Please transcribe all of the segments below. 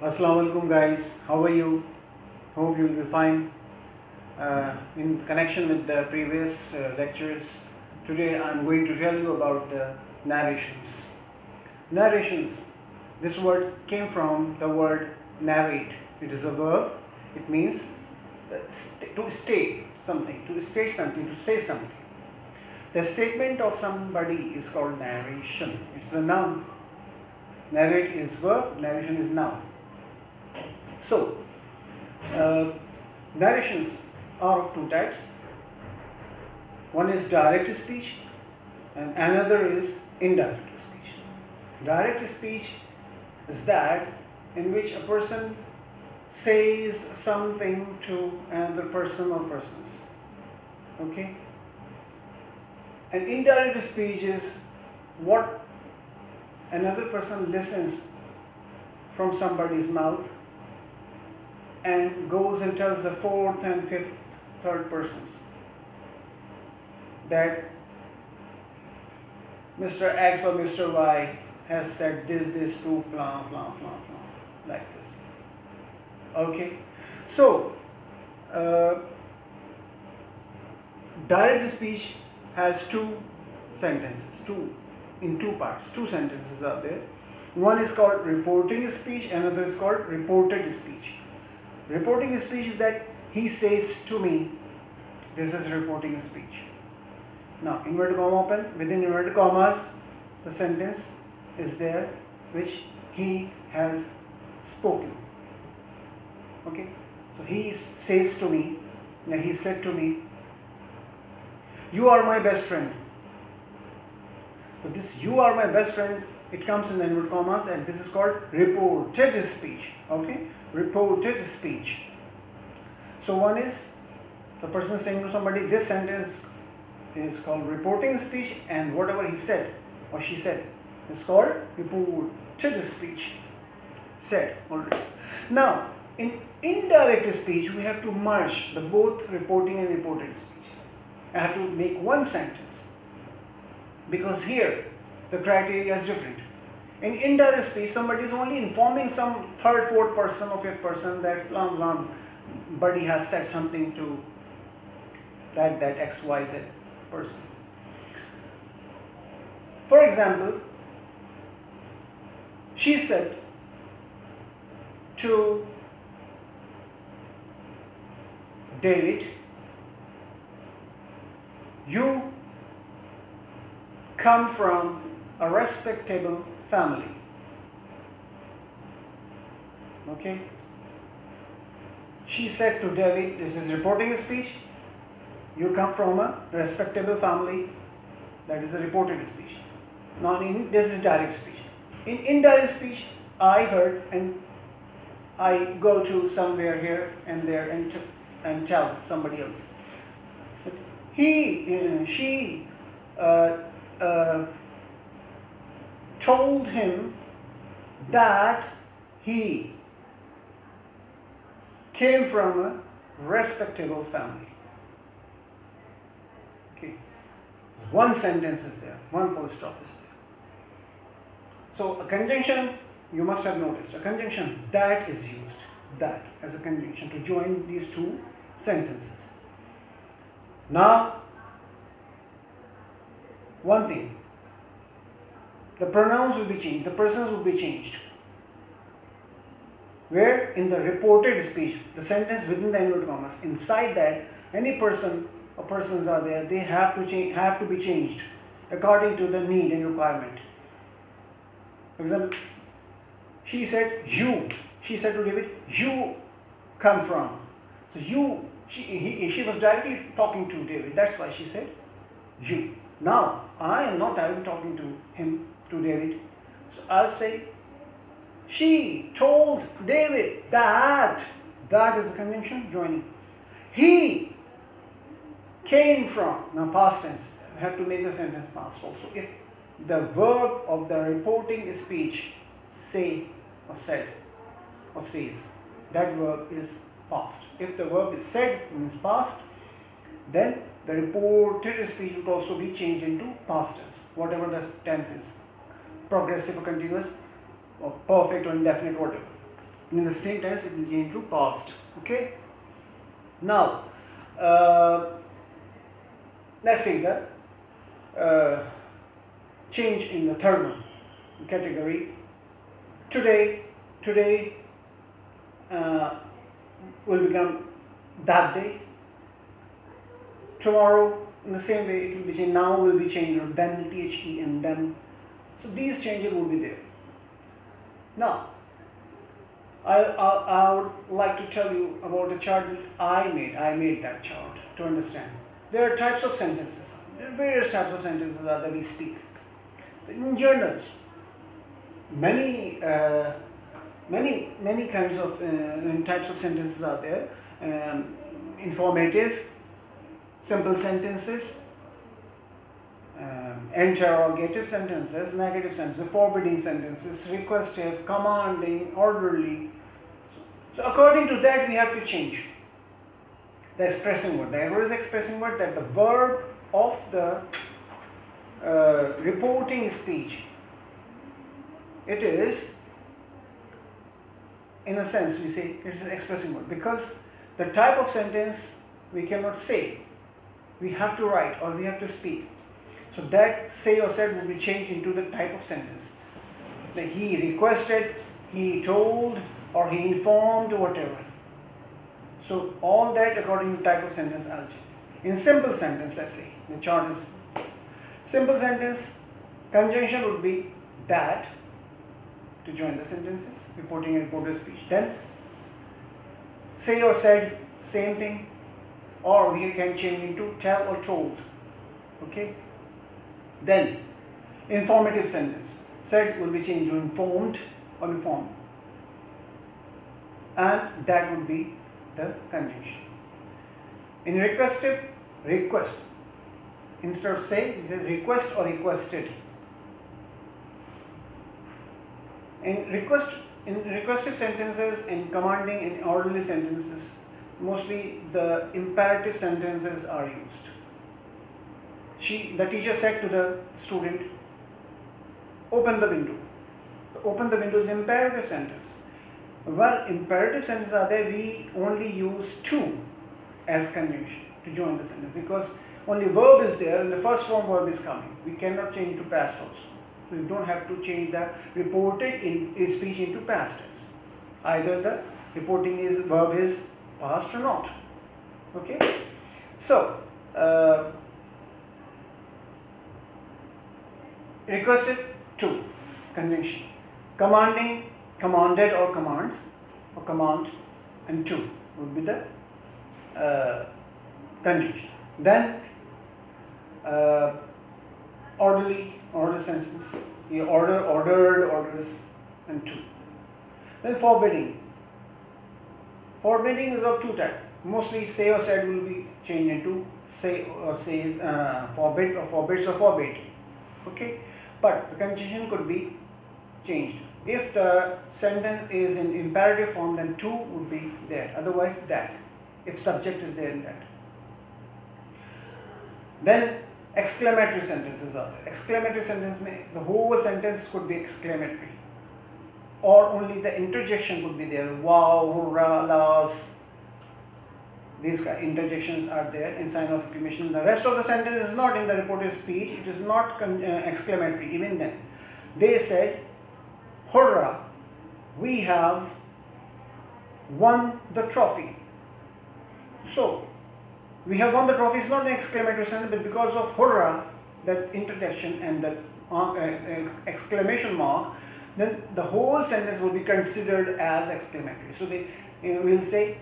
Assalamu alaikum guys, how are you? Hope you will be fine. In connection with the previous lectures, today I am going to tell you about the narrations. Narrations, this word came from the word narrate. It is a verb. It means to state something, to say something. The statement of somebody is called narration. It's a noun. Narrate is verb, narration is noun. So, narrations are of two types. One is direct speech and another is indirect speech. Direct speech is that in which a person says something to another person or persons. Okay? And indirect speech is what another person listens from somebody's mouth and goes and tells the fourth and fifth, third persons that Mr. X or Mr. Y has said this to blah, blah, blah, blah, like this. Okay? So, direct speech has two sentences, in two parts, two sentences are there. One is called reporting speech, another is called reported speech. Reporting speech is that he says to me, this is reporting speech. Now, inverted comma open, within inverted commas, the sentence is there which he has spoken. Okay? So, he says to me, he said to me, you are my best friend. So, this you are my best friend, it comes in the inverted commas and this is called reported speech. Okay? Reported speech. So one is the person saying to somebody, this sentence is called reporting speech, and whatever he said or she said is called reported speech. Said already. Now, in indirect speech, we have to merge the both reporting and reported speech. I have to make one sentence because here the criteria is different. In indirect speech, somebody is only informing some third, fourth person or fifth person that buddy has said something to that XYZ person. For example, she said to David, you come from a respectable family. Okay? She said to David, this is reporting speech, you come from a respectable family, that is a reported speech. Now, this is direct speech. In indirect speech, I heard and I go to somewhere here and there and tell somebody else. But she told him that he came from a respectable family. Okay. One sentence is there, one full stop is there. So a conjunction, you must have noticed, a conjunction that is used, that as a conjunction to join these two sentences. Now, one thing, the pronouns will be changed, the persons will be changed. Where in the reported speech, the sentence within the inverted commas, inside that, any person or persons are there, they have to be changed according to the need and requirement. For example, she said to David, you come from. So she was directly talking to David, that's why she said you. Now, I am not directly talking to David, so I'll say, she told David that is a conjunction joining. He came from, now past tense, I have to make the sentence past also. If the verb of the reporting speech say or said or says, that verb is past. If the verb is said means past, then the reported speech would also be changed into past tense, whatever the tense is, progressive or continuous or perfect or indefinite, whatever. In the same tense, it will change to past. Okay. Now, let's say the change in the third one category. Today will become that day. Tomorrow, in the same way, it will be changed. Now will be changed to then, the and then. So these changes will be there. Now, I would like to tell you about a chart that I made. I made that chart to understand. There are types of sentences. There are various types of sentences that we speak. In journals, many kinds of types of sentences are there. Informative, simple sentences, interrogative sentences, negative sentences, forbidding sentences, requestive, commanding, orderly. So according to that, we have to change the expressing word. The error is expressing word, that the verb of the reporting speech, it is, in a sense, we say it is an expressing word, because the type of sentence we cannot say, we have to write or we have to speak. So that say or said will be changed into the type of sentence. Like he requested, he told, or he informed, whatever. So all that according to type of sentence I'll change. In simple sentence, let's say, the chart is simple sentence, conjunction would be that to join the sentences, reporting and reporter speech. Then say or said, same thing, or we can change into tell or told. Okay. Then informative sentence, said will be changed to informed or informed, and that would be the conjunction. In requestive, request, instead of say, it is request or requested. In requestive sentences, in commanding, in orderly sentences, mostly the imperative sentences are used. The teacher said to the student, open the window. Open the window is imperative sentence. Well, imperative sentences are there, we only use to as conjunction to join the sentence, because only verb is there and the first form verb is coming. We cannot change to past also. So you don't have to change the reported speech into past tense. Either the reporting verb is past or not. Okay. So requested, to, conjunction. Commanding, commanded or commands, or command, and to would be the conjunction. Then orderly sentences, ordered, orders, and to. Then forbidding. Forbidding is of two types. Mostly say or said will be changed into say or says, forbid or forbids or forbade. Okay, but the conjunction could be changed. If the sentence is in imperative form, then to would be there, otherwise that, if subject is there in that. Then exclamatory sentences are there. Exclamatory sentence means the whole sentence could be exclamatory, or only the interjection could be there. Wow, hurrah, las. These interjections are there in sign of exclamation. The rest of the sentence is not in the reported speech. It is not exclamatory. Even then, they said, hurrah, we have won the trophy. So, we have won the trophy is not an exclamatory sentence, but because of hurrah, that interjection and that exclamation mark, then the whole sentence will be considered as exclamatory. So they will say,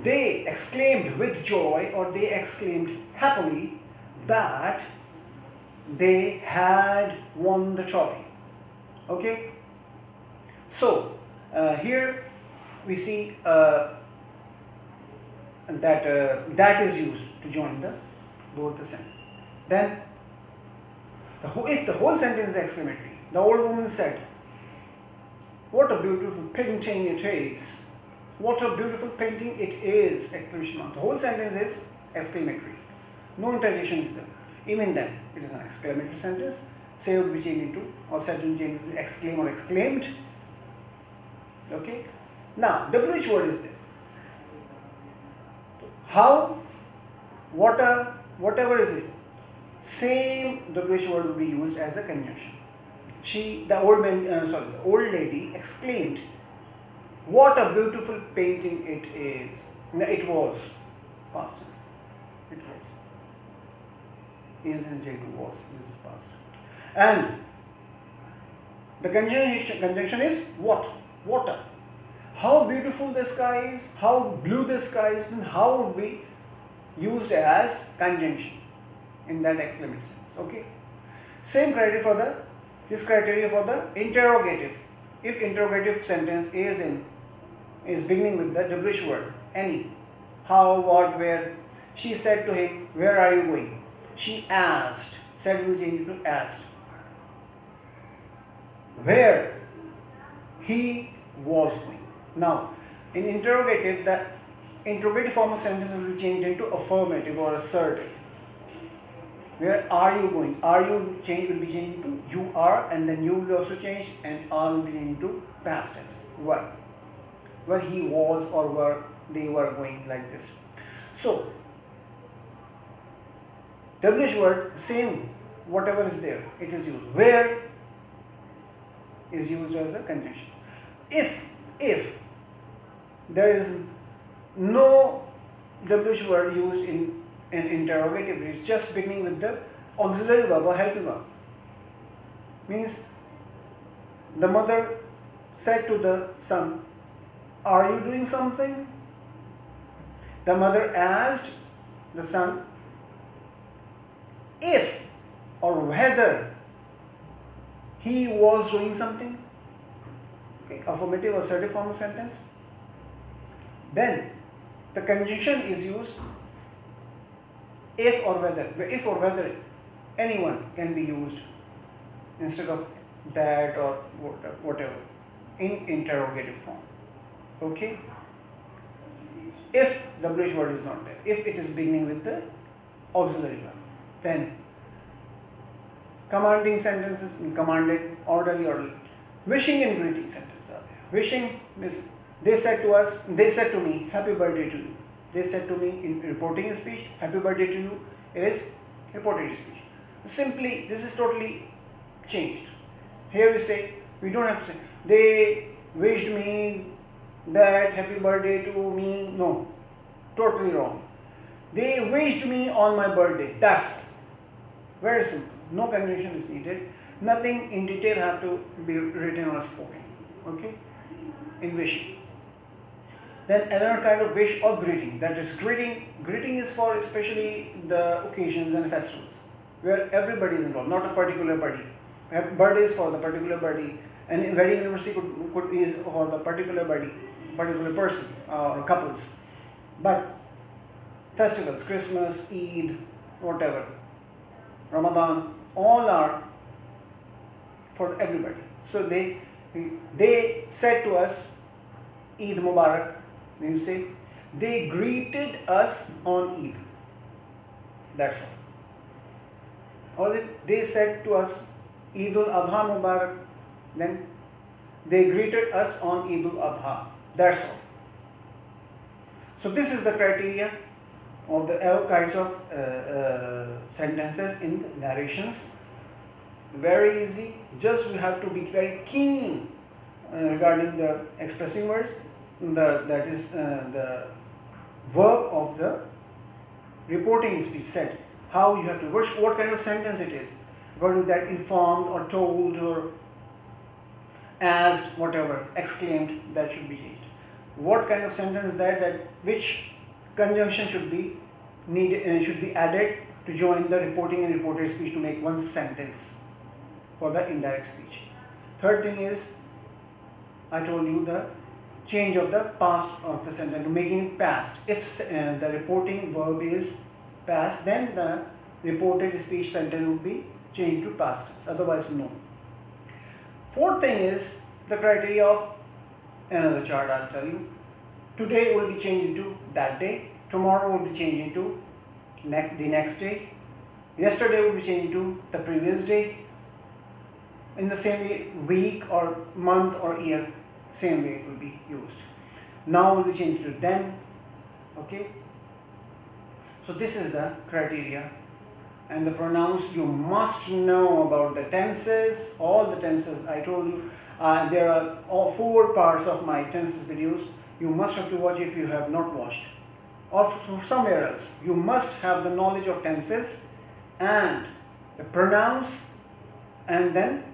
they exclaimed with joy, or they exclaimed happily that they had won the trophy. Okay. So here we see that that is used to join both the sentences. Then if the whole sentence is exclamatory, the old woman said, "What a beautiful painting it is! What a beautiful painting it is!" Exclamation mark. The whole sentence is exclamatory. No interjection is there. Even then, it is an exclamatory sentence. Say would be changed into, or said would be changed into exclaim or exclaimed. Okay. Now, WH word is there. How, whatever is it, same WH word will be used as a conjunction. The old lady exclaimed, "What a beautiful painting it is!" No, it was. Past tense. It was. Is in J2 was. This is past. And the conjunction is what? Water. How beautiful the sky is, how blue the sky is, and how would be used as conjunction in that exclamation sense. Okay. Same criteria for the interrogative. If interrogative sentence is beginning with the WH word, any, how, what, where. She said to him, "Where are you going?" She asked. Said will change to asked. Where he was going. Now, in interrogative, the interrogative form of sentence will be changed into affirmative or assertive. Where are you going? Are you will be changed into you are, and then you will also change, and are will be changed into past tense. Where he was or where they were going, like this. So, WH word, same, whatever is there, it is used. Where is used as a conjunction. If there is no WH word used in an interrogative, it's just beginning with the auxiliary verb or helping verb. Means the mother said to the son, "Are you doing something?" The mother asked the son if or whether he was doing something. Okay, affirmative or assertive form of sentence. Then the conjunction is used if or whether. If or whether anyone can be used instead of that or whatever in interrogative form. Okay. If WH word is not there, if it is beginning with the auxiliary verb, then commanding sentences, commanded, orderly. Wishing and greeting sentences are there. Wishing, they said to me, "Happy birthday to you." They said to me in reporting speech, "Happy birthday to you" is reported speech. Simply, this is totally changed. Here we say, we don't have to say, "They wished me that happy birthday to me." No, totally wrong. "They wished me on my birthday." That's it. Very simple. No conjunction is needed. Nothing in detail have to be written or spoken. Okay? In wishing. Then another kind of wish or greeting. That is greeting. Greeting is for especially the occasions and festivals where everybody is involved, not a particular party. Birthday is for the particular party, and wedding anniversary could be for the particular party, particular person or couples. But festivals, Christmas, Eid, whatever, Ramadan, all are for everybody. So they said to us, "Eid Mubarak." Then you say, "They greeted us on Eid." That's all. Or they said to us, "Eidul Adha Mubarak." Then they greeted us on Eidul Adha. That's all. So this is the criteria of the all kinds of sentences in narrations. Very easy. Just we have to be very keen regarding the expressing words. That is the verb of the reporting speech said. How you have to what kind of sentence it is. According to that, informed or told or asked, whatever, exclaimed, that should be changed. What kind of sentence that which conjunction should be needed should be added to join the reporting and reported speech to make one sentence for the indirect speech. Third thing is, I told you the change of the past of the sentence to making it past. If the reporting verb is past, then the reported speech sentence will be changed to past tense, otherwise no. Fourth thing is the criteria of another chart. I'll tell you. Today will be changed into that day. Tomorrow will be changed into the next day. Yesterday will be changed into the previous day. In the same way, week or month or year, same way it will be used. now will be changed to them. Okay, so this is the criteria. And the pronouns, you must know about the tenses, all the tenses. I told you there are all 4 parts of my tenses videos. You must have to watch if you have not watched, or somewhere else. You must have the knowledge of tenses and the pronouns and then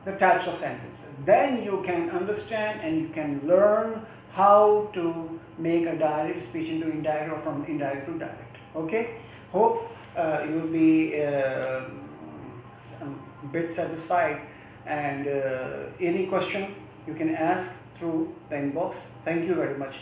the types of sentences. Then you can understand and you can learn how to make a direct speech into indirect, or from indirect to direct. Okay, hope you will be a bit satisfied, and any question you can ask through the inbox. Thank you very much.